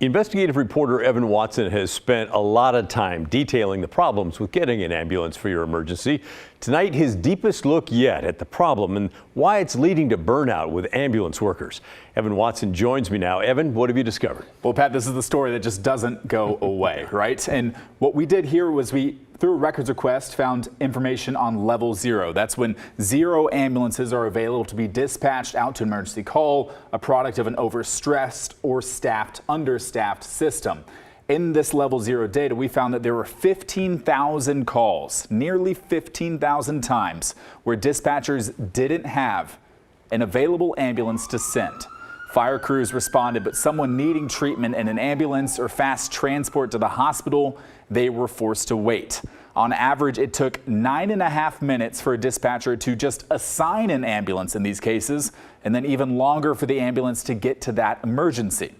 Investigative reporter Evan Watson has spent a lot of time detailing the problems with getting an ambulance for your emergency. Tonight, his deepest look yet at the problem and why it's leading to burnout with ambulance workers. Evan Watson joins me now. Evan, what have you discovered? Well, Pat, this is the story that just doesn't go away, right? And what we did here was through a records request, found information on level 0. That's when 0 ambulances are available to be dispatched out to an emergency call, a product of an overstressed or understaffed system. In this level 0 data, we found that there were 15,000 calls, nearly 15,000 times, where dispatchers didn't have an available ambulance to send. Fire crews responded, but someone needing treatment in an ambulance or fast transport to the hospital, they were forced to wait. On average, it took 9.5 minutes for a dispatcher to just assign an ambulance in these cases, and then even longer for the ambulance to get to that emergency.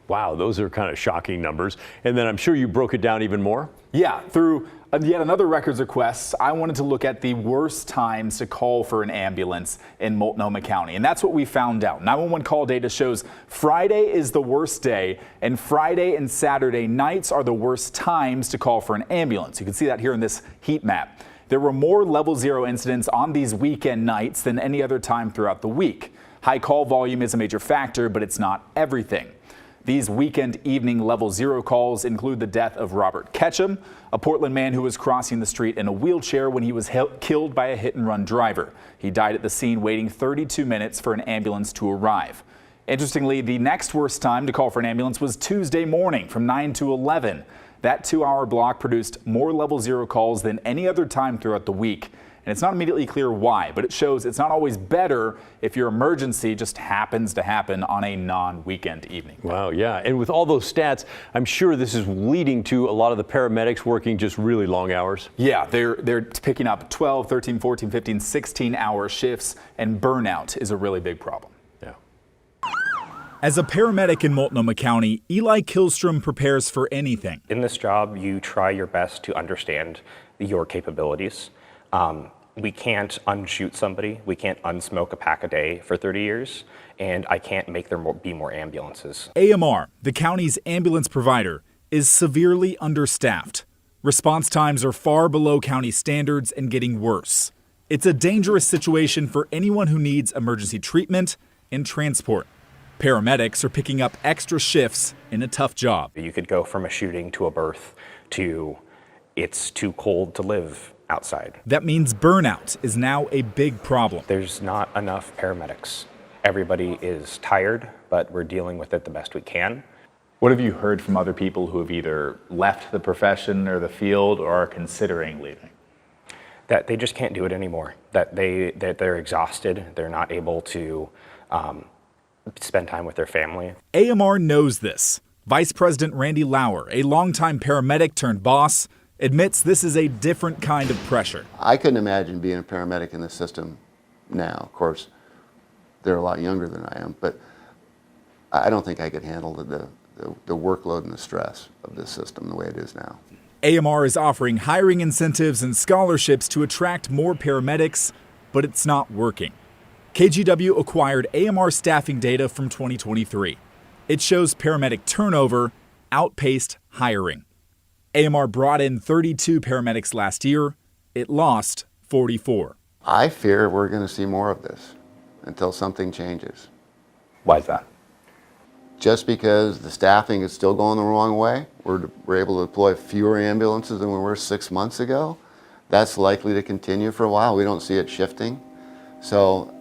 Wow, those are kind of shocking numbers. And then I'm sure you broke it down even more. Yeah, through yet another records request, I wanted to look at the worst times to call for an ambulance in Multnomah County. And that's what we found out. 911 call data shows Friday is the worst day, and Friday and Saturday nights are the worst times to call for an ambulance. You can see that here in this heat map. There were more level 0 incidents on these weekend nights than any other time throughout the week. High call volume is a major factor, but it's not everything. These weekend evening level 0 calls include the death of Robert Ketchum, a Portland man who was crossing the street in a wheelchair when he was killed by a hit-and-run driver. He died at the scene waiting 32 minutes for an ambulance to arrive. Interestingly, the next worst time to call for an ambulance was Tuesday morning from 9 to 11. That 2-hour block produced more level 0 calls than any other time throughout the week. And it's not immediately clear why, but it shows it's not always better if your emergency just happens to happen on a non-weekend evening. Wow, yeah. And with all those stats, I'm sure this is leading to a lot of the paramedics working just really long hours. Yeah, they're picking up 12, 13, 14, 15, 16-hour shifts, and burnout is a really big problem. Yeah. As a paramedic in Multnomah County, Eli Kihlstrom prepares for anything. In this job, you try your best to understand your capabilities. We can't unshoot somebody. We can't unsmoke a pack a day for 30 years, and I can't make there be more ambulances. AMR, the county's ambulance provider, is severely understaffed. Response times are far below county standards and getting worse. It's a dangerous situation for anyone who needs emergency treatment and transport. Paramedics are picking up extra shifts in a tough job. You could go from a shooting to a birth to it's too cold to live outside. That means burnout is now a big problem. There's not enough paramedics. Everybody is tired, but we're dealing with it the best we can. What have you heard from other people who have either left the profession or the field or are considering leaving? That they just can't do it anymore. That they're exhausted. They're not able to spend time with their family. AMR knows this. Vice President Randy Lauer, a longtime paramedic turned boss, admits this is a different kind of pressure. I couldn't imagine being a paramedic in the system now. Of course, they're a lot younger than I am, but I don't think I could handle the workload and the stress of this system the way it is now. AMR is offering hiring incentives and scholarships to attract more paramedics, but it's not working. KGW acquired AMR staffing data from 2023. It shows paramedic turnover outpaced hiring. AMR brought in 32 paramedics last year. It lost 44. I fear we're going to see more of this until something changes. Why is that? Just because the staffing is still going the wrong way, we're able to deploy fewer ambulances than we were 6 months ago. That's likely to continue for a while. We don't see it shifting. So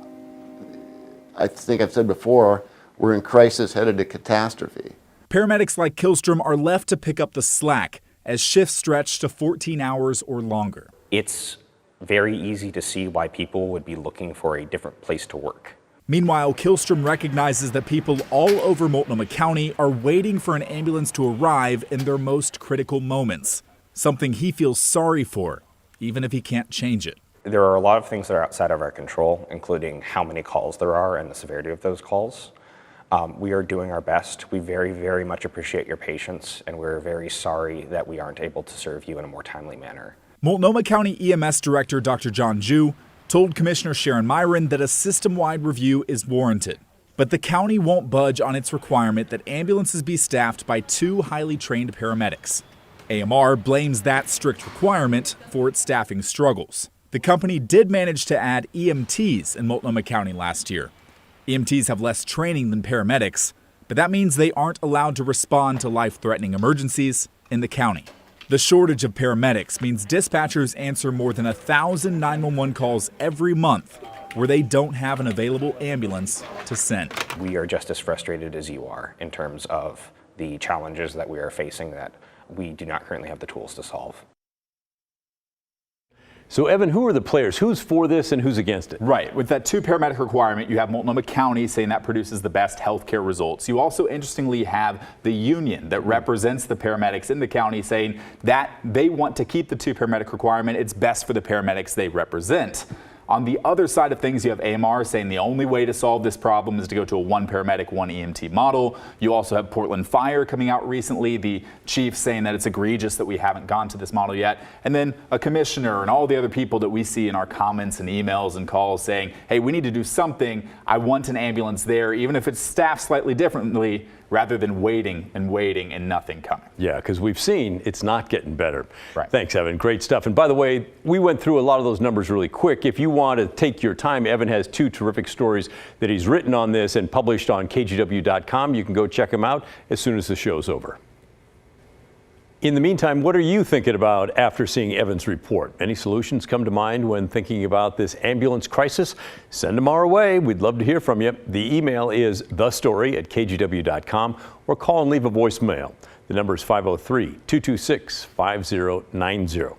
I think I've said before, we're in crisis headed to catastrophe. Paramedics like Kihlstrom are left to pick up the slack as shifts stretch to 14 hours or longer. It's very easy to see why people would be looking for a different place to work. Meanwhile, Kihlstrom recognizes that people all over Multnomah County are waiting for an ambulance to arrive in their most critical moments, something he feels sorry for, even if he can't change it. There are a lot of things that are outside of our control, including how many calls there are and the severity of those calls. We are doing our best. We very, very much appreciate your patience, and we're very sorry that we aren't able to serve you in a more timely manner. Multnomah County EMS Director Dr. John Jew told Commissioner Sharon Myron that a system-wide review is warranted. But the county won't budge on its requirement that ambulances be staffed by 2 highly trained paramedics. AMR blames that strict requirement for its staffing struggles. The company did manage to add EMTs in Multnomah County last year. EMTs have less training than paramedics, but that means they aren't allowed to respond to life-threatening emergencies in the county. The shortage of paramedics means dispatchers answer more than 1,000 911 calls every month where they don't have an available ambulance to send. We are just as frustrated as you are in terms of the challenges that we are facing that we do not currently have the tools to solve. So, Evan, who are the players? Who's for this and who's against it? Right. With that 2 paramedic requirement, you have Multnomah County saying that produces the best healthcare results. You also, interestingly, have the union that represents the paramedics in the county saying that they want to keep the 2 paramedic requirement. It's best for the paramedics they represent. On the other side of things, you have AMR saying the only way to solve this problem is to go to a 1 paramedic, 1 EMT model. You also have Portland Fire coming out recently, the chief saying that it's egregious that we haven't gone to this model yet. And then a commissioner and all the other people that we see in our comments and emails and calls saying, hey, we need to do something. I want an ambulance there, even if it's staffed slightly differently, rather than waiting and nothing coming. Yeah, because we've seen it's not getting better. Right. Thanks, Evan. Great stuff. And by the way, we went through a lot of those numbers really quick. If you want to take your time, Evan has 2 terrific stories that he's written on this and published on kgw.com. You can go check them out as soon as the show's over. In the meantime, what are you thinking about after seeing Evan's report? Any solutions come to mind when thinking about this ambulance crisis? Send them our way. We'd love to hear from you. The email is thestory@kgw.com or call and leave a voicemail. The number is 503-226-5090.